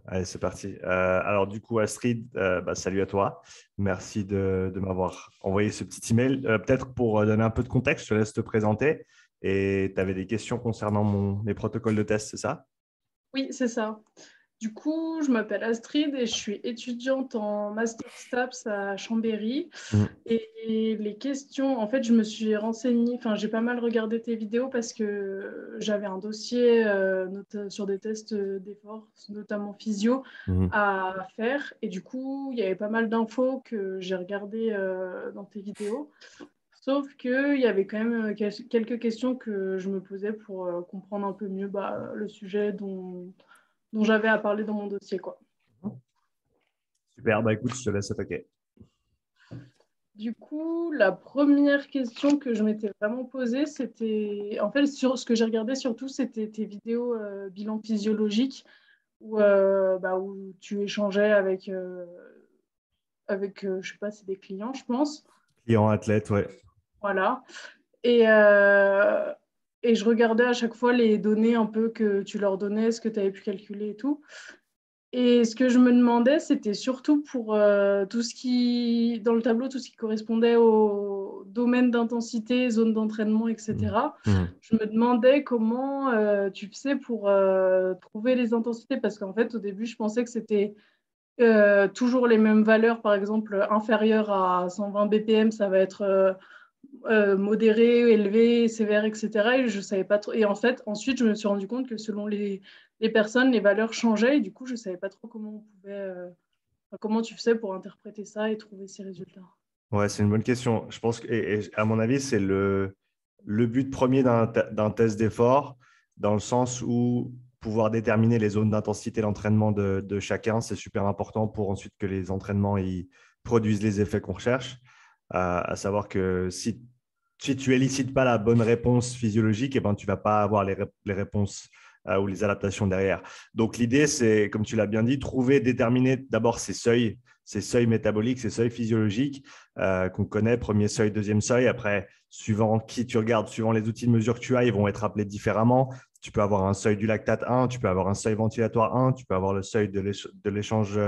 Allez, c'est parti. Alors, du coup, Astrid, salut à toi. Merci de m'avoir envoyé ce petit email. Peut-être pour donner un peu de contexte, je te laisse te présenter. Et tu avais des questions concernant mes protocoles de test, c'est ça? Oui, c'est ça. Du coup, je m'appelle Astrid et je suis étudiante en Master STAPS à Chambéry. Mhm. Et les questions, en fait, je me suis renseignée, enfin, j'ai pas mal regardé tes vidéos parce que j'avais un dossier sur des tests d'effort, notamment physio, Mhm. à faire. Et du coup, il y avait pas mal d'infos que j'ai regardées dans tes vidéos. Sauf qu'il y avait quand même quelques questions que je me posais pour comprendre un peu mieux le sujet dont j'avais à parler dans mon dossier, quoi. Super, bah écoute, je te laisse attaquer. Du coup, la première question que je m'étais vraiment posée, c'était, en fait, sur ce que j'ai regardé surtout, c'était tes vidéos bilan physiologique où tu échangeais avec je sais pas, c'est des clients, je pense. Client athlète, ouais. Voilà. Et, euh, et je regardais à chaque fois les données un peu que tu leur donnais, ce que tu avais pu calculer et tout. Et ce que je me demandais, c'était surtout pour tout ce qui, dans le tableau, tout ce qui correspondait au domaine d'intensité, zone d'entraînement, Mhm. etc. Mhm. Je me demandais comment tu faisais pour trouver les intensités, parce qu'en fait, au début, je pensais que c'était toujours les mêmes valeurs, par exemple, inférieures à 120 BPM, ça va être modéré, élevé, sévère, etc. Et je savais pas trop. Et en fait, ensuite, je me suis rendu compte que selon les personnes, les valeurs changeaient. Et du coup, je savais pas trop comment on pouvait, comment tu faisais pour interpréter ça et trouver ces résultats. Ouais, c'est une bonne question. Je pense que, et à mon avis, c'est le but premier d'un test d'effort, dans le sens où pouvoir déterminer les zones d'intensité d'entraînement de chacun, c'est super important pour ensuite que les entraînements ils produisent les effets qu'on recherche. À savoir que si tu élicites pas la bonne réponse physiologique, eh ben, tu vas pas avoir les réponses ou les adaptations derrière. Donc, l'idée, c'est, comme tu l'as bien dit, trouver, déterminer d'abord ces seuils métaboliques, ces seuils physiologiques qu'on connaît, premier seuil, deuxième seuil. Après, suivant qui tu regardes, suivant les outils de mesure que tu as, ils vont être appelés différemment. Tu peux avoir un seuil du lactate 1, tu peux avoir un seuil ventilatoire 1, tu peux avoir le seuil de l'échange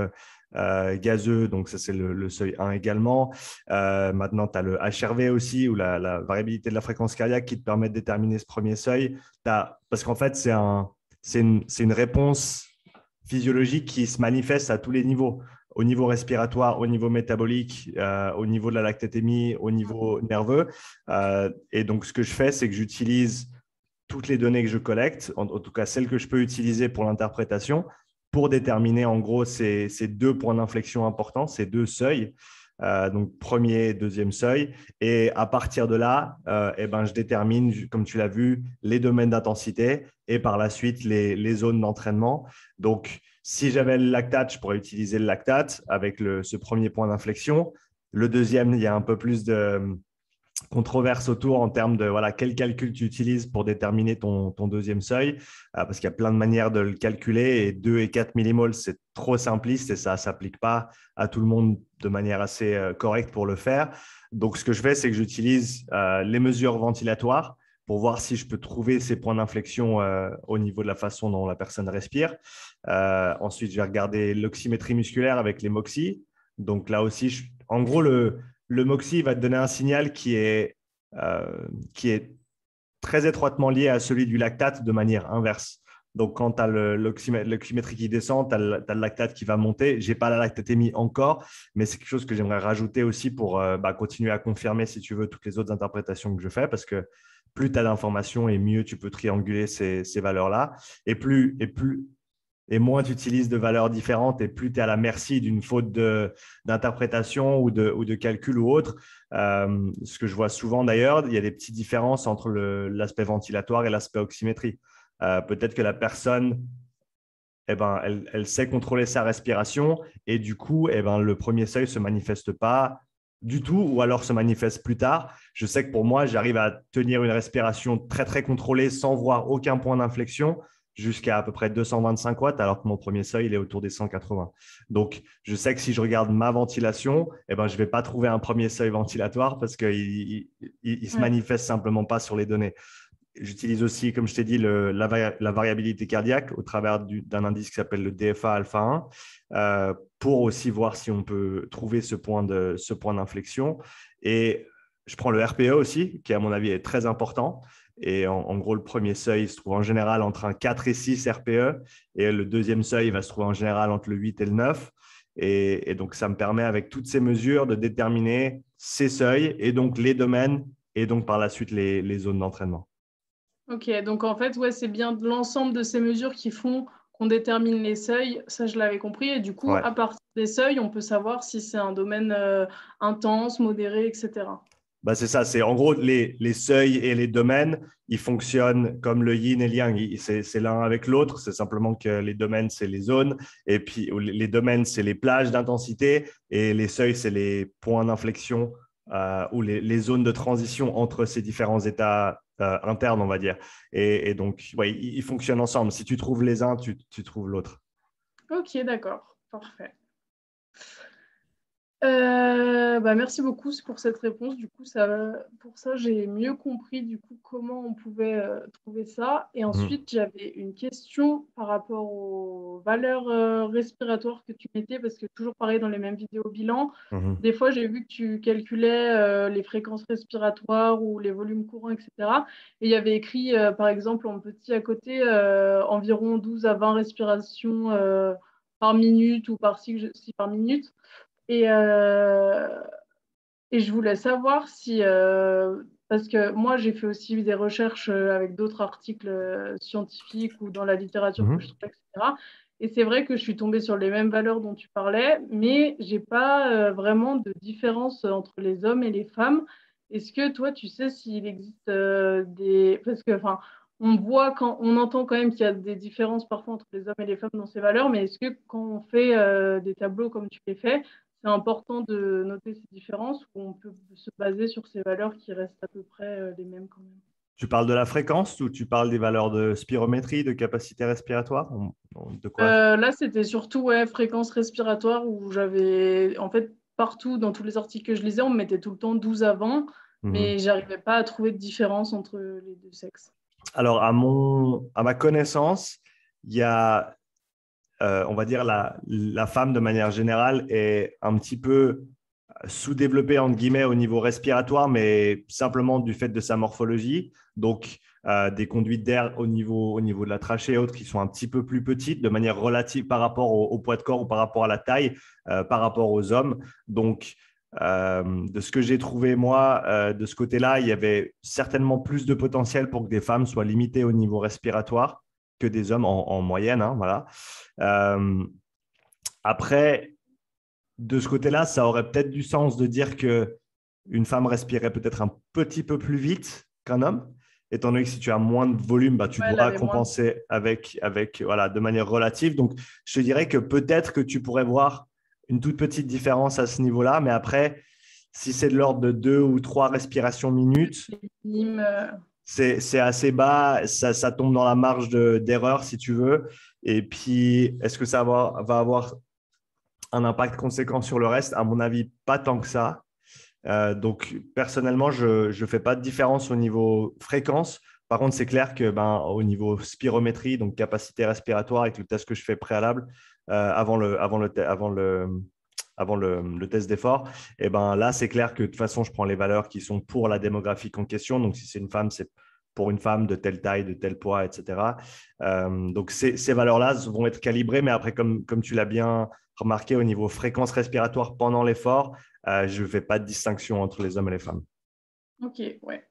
gazeux, donc ça c'est le seuil 1 également. Maintenant, tu as le HRV aussi, ou la variabilité de la fréquence cardiaque qui te permet de déterminer ce premier seuil. Parce qu'en fait, c'est une réponse physiologique qui se manifeste à tous les niveaux, au niveau respiratoire, au niveau métabolique, au niveau de la lactatémie, au niveau nerveux. Et donc, ce que je fais, c'est que j'utilise toutes les données que je collecte, en tout cas celles que je peux utiliser pour l'interprétation, pour déterminer en gros ces deux points d'inflexion importants, ces deux seuils. Donc, premier, deuxième seuil. Et à partir de là, eh ben, je détermine, comme tu l'as vu, les domaines d'intensité et par la suite les zones d'entraînement. Donc, si j'avais le lactate, je pourrais utiliser le lactate avec ce premier point d'inflexion. Le deuxième, il y a un peu plus de controverse autour en termes de voilà, quel calcul tu utilises pour déterminer ton deuxième seuil, parce qu'il y a plein de manières de le calculer et 2 et 4 millimoles, c'est trop simpliste et ça ne s'applique pas à tout le monde de manière assez correcte pour le faire. Donc, ce que je fais, c'est que j'utilise les mesures ventilatoires pour voir si je peux trouver ces points d'inflexion au niveau de la façon dont la personne respire. Ensuite, je vais regarder l'oxymétrie musculaire avec les MOXY. Donc là aussi, en gros, le MOXY va te donner un signal qui est très étroitement lié à celui du lactate de manière inverse. Donc, quand tu as l'oxymétrie qui descend, tu as, le lactate qui va monter. Je n'ai pas la lactatémie encore, mais c'est quelque chose que j'aimerais rajouter aussi pour continuer à confirmer, si tu veux, toutes les autres interprétations que je fais, parce que plus tu as d'informations et mieux tu peux trianguler ces valeurs-là. Et moins tu utilises de valeurs différentes et plus tu es à la merci d'une faute d'interprétation ou de calcul ou autre. Ce que je vois souvent d'ailleurs, il y a des petites différences entre l'aspect ventilatoire et l'aspect oxymétrie. Peut-être que la personne, eh ben, elle sait contrôler sa respiration et du coup, eh ben, le premier seuil ne se manifeste pas du tout ou alors se manifeste plus tard. Je sais que pour moi, j'arrive à tenir une respiration très, très contrôlée sans voir aucun point d'inflexion jusqu'à à peu près 225 watts, alors que mon premier seuil, il est autour des 180. Donc, je sais que si je regarde ma ventilation, eh ben, je ne vais pas trouver un premier seuil ventilatoire parce qu'il ne se Ouais. manifeste simplement pas sur les données. j'utilise aussi, comme je t'ai dit, la variabilité cardiaque au travers d'un indice qui s'appelle le DFA alpha 1 pour aussi voir si on peut trouver ce point d'inflexion. Et je prends le RPE aussi, qui à mon avis est très important. Et en gros, le premier seuil se trouve en général entre un 4 et 6 RPE. Et le deuxième seuil va se trouver en général entre le 8 et le 9. Et donc, ça me permet, avec toutes ces mesures, de déterminer ces seuils et donc les domaines et donc par la suite les zones d'entraînement. Ok, donc en fait, ouais, c'est bien l'ensemble de ces mesures qui font qu'on détermine les seuils. Ça, je l'avais compris. Et du coup, Ouais. à partir des seuils, on peut savoir si c'est un domaine intense, modéré, etc. Bah, c'est ça, c'est en gros les seuils et les domaines, ils fonctionnent comme le yin et le yang. C'est l'un avec l'autre, c'est simplement que les domaines, c'est les zones, et puis les domaines, c'est les plages d'intensité, et les seuils, c'est les points d'inflexion ou les zones de transition entre ces différents états internes, on va dire. Et donc, ouais, ils fonctionnent ensemble. Si tu trouves les uns, tu trouves l'autre. Ok, d'accord. Parfait. Merci beaucoup pour cette réponse. Du coup, pour ça, j'ai mieux compris du coup comment on pouvait trouver ça. Et Mhm. ensuite, j'avais une question par rapport aux valeurs respiratoires que tu mettais, parce que toujours pareil dans les mêmes vidéos bilan, Mhm. des fois, j'ai vu que tu calculais les fréquences respiratoires ou les volumes courants, etc. Et il y avait écrit, par exemple, en petit à côté, environ 12 à 20 respirations par minute ou par cycle par minute. Et, euh, et je voulais savoir si, parce que moi j'ai fait aussi des recherches avec d'autres articles scientifiques ou dans la littérature que je Mhm. trouve, etc. Et c'est vrai que je suis tombée sur les mêmes valeurs dont tu parlais, mais j'ai pas vraiment de différence entre les hommes et les femmes. Est-ce que toi tu sais s'il existe des... Parce que, enfin, on voit on entend quand même qu'il y a des différences parfois entre les hommes et les femmes dans ces valeurs, mais est-ce que quand on fait des tableaux comme tu les fais, c'est important de noter ces différences ou on peut se baser sur ces valeurs qui restent à peu près les mêmes quand même? Tu parles de la fréquence ou tu parles des valeurs de spirométrie, de capacité respiratoire? De quoi? Là, c'était surtout ouais, fréquence respiratoire où j'avais, en fait, partout dans tous les articles que je lisais, on me mettait tout le temps 12 à 20, Mhm. mais j'arrivais pas à trouver de différence entre les deux sexes. Alors, à ma connaissance, il y a, on va dire, la femme de manière générale est un petit peu sous-développée, entre guillemets, au niveau respiratoire, mais simplement du fait de sa morphologie. Donc, des conduites d'air au niveau de la trachée et autres qui sont un petit peu plus petites de manière relative par rapport au poids de corps ou par rapport à la taille, par rapport aux hommes. Donc, de ce que j'ai trouvé, moi, de ce côté-là, il y avait certainement plus de potentiel pour que des femmes soient limitées au niveau respiratoire que des hommes en moyenne. Hein, voilà. Euh, Après, de ce côté-là, ça aurait peut-être du sens de dire que une femme respirait peut-être un petit peu plus vite qu'un homme, étant donné que si tu as moins de volume, bah, tu Ouais, elle dois avait moins. compenser voilà, de manière relative. Donc, je te dirais que peut-être que tu pourrais voir une toute petite différence à ce niveau-là, mais après, si c'est de l'ordre de 2 ou 3 respirations minutes, Mime, c'est assez bas, ça tombe dans la marge d'erreur, si tu veux. Et puis, est-ce que ça va avoir un impact conséquent sur le reste? À mon avis, pas tant que ça. Donc, personnellement, je ne fais pas de différence au niveau fréquence. Par contre, c'est clair que au niveau spirométrie, donc capacité respiratoire, avec le test que je fais préalable avant le test d'effort, et ben là, c'est clair que de toute façon, je prends les valeurs qui sont pour la démographique en question. Donc, si c'est une femme, c'est pour une femme de telle taille, de tel poids, etc. Donc, ces valeurs-là vont être calibrées, mais après, comme tu l'as bien remarqué, au niveau fréquence respiratoire pendant l'effort, je ne fais pas de distinction entre les hommes et les femmes. ok, ouais.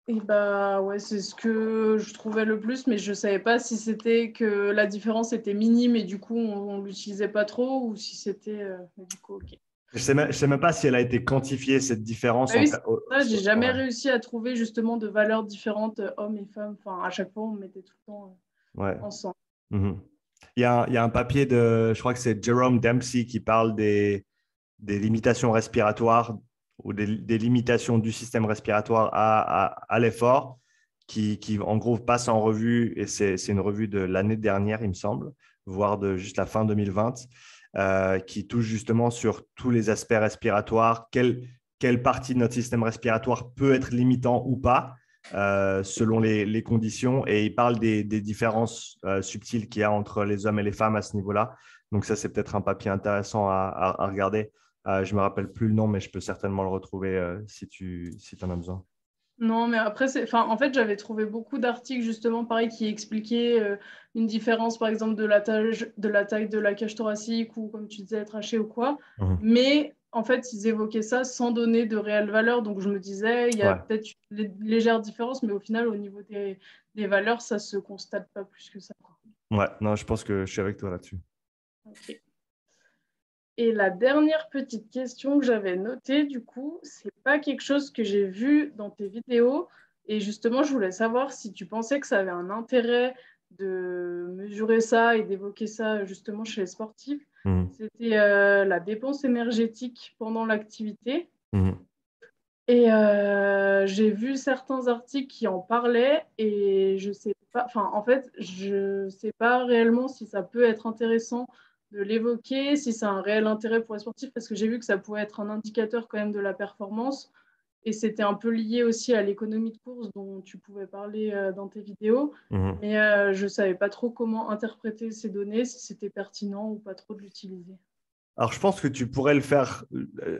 Et bah ouais, c'est ce que je trouvais le plus, mais je savais pas si c'était que la différence était minime et du coup on l'utilisait pas trop ou si c'était mais du coup ok. Je sais même pas si elle a été quantifiée, cette différence. Bah oui, c'est ça, j'ai jamais Ouais, réussi à trouver justement de valeurs différentes hommes et femmes. Enfin, à chaque fois on mettait tout le temps ouais. ensemble. Mhm. Il y a un papier je crois que c'est Jerome Dempsey qui parle des limitations respiratoires ou des limitations du système respiratoire à l'effort, qui en gros passe en revue, et c'est une revue de l'année dernière, il me semble, voire de juste la fin 2020, qui touche justement sur tous les aspects respiratoires, quelle partie de notre système respiratoire peut être limitant ou pas. selon les conditions. Et il parle des différences subtiles qu'il y a entre les hommes et les femmes à ce niveau-là. Donc ça, c'est peut-être un papier intéressant à regarder. Je ne me rappelle plus le nom, mais je peux certainement le retrouver si tu en as besoin. Non, mais après, en fait, j'avais trouvé beaucoup d'articles justement pareil qui expliquaient une différence, par exemple, de la taille de la cage thoracique ou, comme tu disais, être haché ou quoi. Mhm. Mais en fait, ils évoquaient ça sans donner de réelle valeur. Donc, je me disais, il y a Ouais, peut-être une légère différence, mais au final, au niveau des valeurs, ça se constate pas plus que ça, quoi. ouais, non, je pense que je suis avec toi là-dessus. Ok. Et la dernière petite question que j'avais notée, du coup, c'est pas quelque chose que j'ai vu dans tes vidéos. Et justement, je voulais savoir si tu pensais que ça avait un intérêt de mesurer ça et d'évoquer ça justement chez les sportifs. Mhm. C'était la dépense énergétique pendant l'activité. Mhm. Et j'ai vu certains articles qui en parlaient et je sais pas, enfin, en fait, je sais pas réellement si ça peut être intéressant de l'évoquer, si c'est un réel intérêt pour les sportifs, parce que j'ai vu que ça pouvait être un indicateur quand même de la performance et c'était un peu lié aussi à l'économie de course dont tu pouvais parler dans tes vidéos, Mhm. mais je savais pas trop comment interpréter ces données, si c'était pertinent ou pas trop de l'utiliser. Alors, je pense que tu pourrais le faire.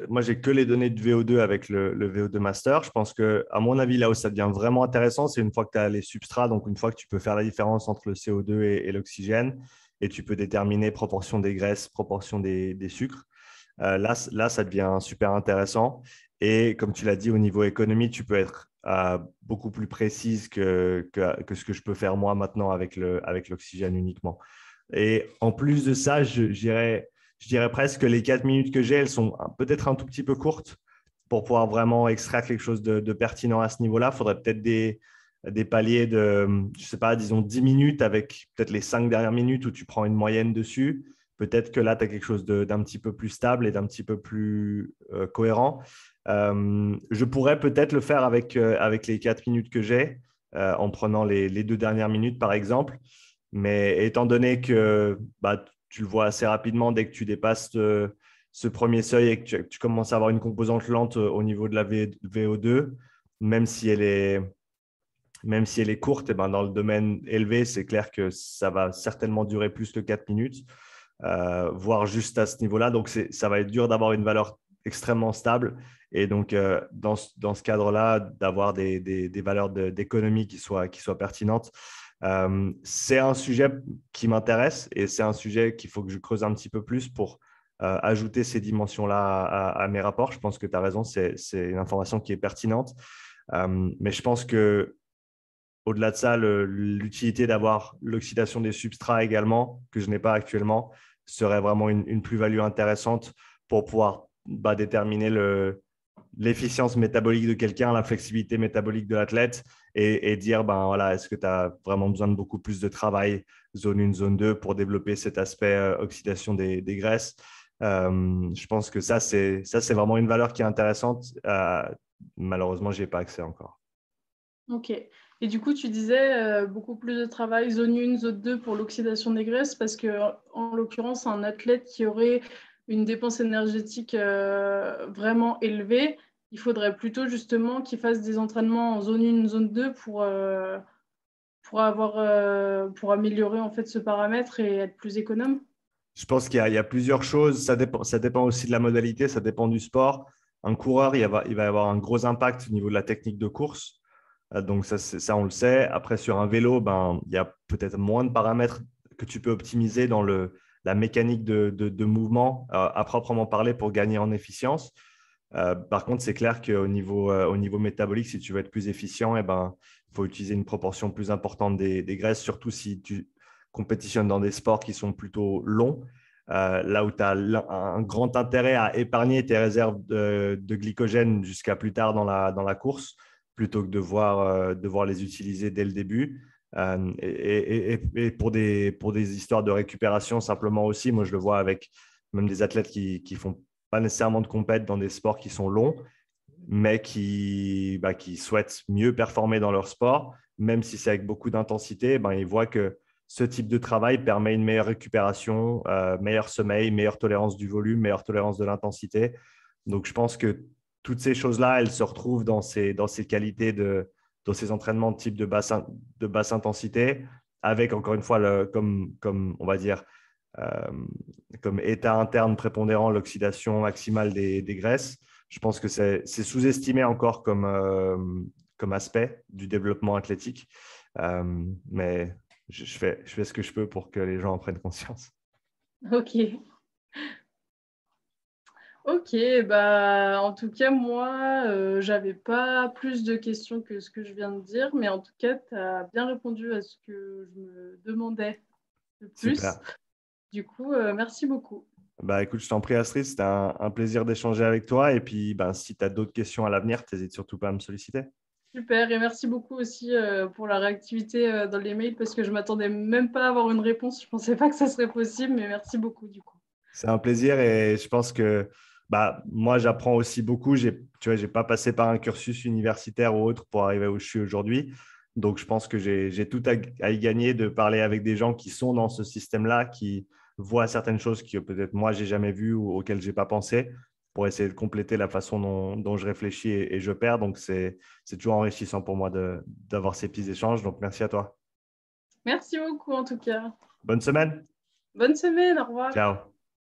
Moi, j'ai que les données de VO2 avec le VO2 Master. Je pense que, à mon avis, là où ça devient vraiment intéressant, c'est une fois que tu as les substrats, donc une fois que tu peux faire la différence entre le CO2 et l'oxygène, et tu peux déterminer proportion des graisses, proportion des sucres. Là, ça devient super intéressant. Et comme tu l'as dit, au niveau économie, tu peux être beaucoup plus précise que ce que je peux faire moi maintenant avec l'oxygène uniquement. Et en plus de ça, je dirais presque que les 4 minutes que j'ai, elles sont peut-être un tout petit peu courtes pour pouvoir vraiment extraire quelque chose de pertinent à ce niveau-là. Il faudrait peut-être des paliers de, je ne sais pas, disons 10 minutes avec peut-être les 5 dernières minutes où tu prends une moyenne dessus. Peut-être que là, tu as quelque chose d'un petit peu plus stable et d'un petit peu plus cohérent. Je pourrais peut-être le faire avec les 4 minutes que j'ai, en prenant les 2 dernières minutes, par exemple. Mais étant donné que bah, tu le vois assez rapidement, dès que tu dépasses ce premier seuil et que tu commences à avoir une composante lente au niveau de la VO2, même si elle est, même si elle est courte, et ben dans le domaine élevé, c'est clair que ça va certainement durer plus que 4 minutes, voire juste à ce niveau-là. Donc, ça va être dur d'avoir une valeur extrêmement stable. Et donc, dans ce cadre-là, d'avoir des valeurs d'économie qui soient pertinentes. C'est un sujet qui m'intéresse et c'est un sujet qu'il faut que je creuse un petit peu plus pour ajouter ces dimensions-là à mes rapports. Je pense que tu as raison, c'est une information qui est pertinente. Mais je pense que au-delà de ça, l'utilité d'avoir l'oxydation des substrats également, que je n'ai pas actuellement, serait vraiment une plus-value intéressante pour pouvoir déterminer l'efficience métabolique de quelqu'un, la flexibilité métabolique de l'athlète et dire, ben, voilà, est-ce que tu as vraiment besoin de beaucoup plus de travail, zone 1, zone 2, pour développer cet aspect oxydation des graisses. Je pense que ça, c'est vraiment une valeur qui est intéressante. Malheureusement, je n'y ai pas accès encore. Ok. Et du coup, tu disais beaucoup plus de travail, zone 1, zone 2 pour l'oxydation des graisses, parce que en l'occurrence, un athlète qui aurait une dépense énergétique vraiment élevée, il faudrait plutôt justement qu'il fasse des entraînements en zone 1, zone 2 pour améliorer en fait ce paramètre et être plus économe. Je pense qu'il y a plusieurs choses. Ça dépend aussi de la modalité, ça dépend du sport. Un coureur, il va avoir un gros impact au niveau de la technique de course. Donc, ça, on le sait. Après, sur un vélo, ben, il y a peut-être moins de paramètres que tu peux optimiser dans la mécanique de mouvement à proprement parler pour gagner en efficience. Par contre, c'est clair qu'au niveau métabolique, si tu veux être plus efficient, eh ben, il faut utiliser une proportion plus importante des graisses, surtout si tu compétitionnes dans des sports qui sont plutôt longs, là où tu as un grand intérêt à épargner tes réserves de glycogène jusqu'à plus tard dans la course, plutôt que devoir les utiliser dès le début. Et pour des histoires de récupération, simplement aussi, moi je le vois avec même des athlètes qui font pas nécessairement de compète dans des sports qui sont longs, mais qui souhaitent mieux performer dans leur sport, même si c'est avec beaucoup d'intensité, ben, ils voient que ce type de travail permet une meilleure récupération, meilleur sommeil, meilleure tolérance du volume, meilleure tolérance de l'intensité. Donc, je pense que toutes ces choses-là, elles se retrouvent dans ces qualités dans ces entraînements de type de basse intensité, avec encore une fois, comme on va dire, comme état interne prépondérant, l'oxydation maximale des graisses. Je pense que c'est sous-estimé encore comme aspect du développement athlétique. Mais je fais ce que je peux pour que les gens en prennent conscience. Ok. Ok, bah, en tout cas, moi, j'avais pas plus de questions que ce que je viens de dire, mais en tout cas, tu as bien répondu à ce que je me demandais le plus. Super. Du coup, merci beaucoup. Bah, écoute, je t'en prie, Astrid, c'était un plaisir d'échanger avec toi. Et puis, ben, si tu as d'autres questions à l'avenir, n'hésite surtout pas à me solliciter. Super, et merci beaucoup aussi pour la réactivité dans les mails parce que je m'attendais même pas à avoir une réponse. Je pensais pas que ça serait possible, mais merci beaucoup du coup. C'est un plaisir et je pense que bah, moi, j'apprends aussi beaucoup. Tu vois, j'ai pas passé par un cursus universitaire ou autre pour arriver où je suis aujourd'hui. Donc, je pense que j'ai tout à y gagner de parler avec des gens qui sont dans ce système-là, qui voient certaines choses que peut-être moi, j'ai jamais vues ou auxquelles j'ai pas pensé pour essayer de compléter la façon dont je réfléchis et je perds. Donc, c'est toujours enrichissant pour moi d'avoir ces petits échanges. Donc, merci à toi. Merci beaucoup en tout cas. Bonne semaine. Bonne semaine, au revoir. Ciao.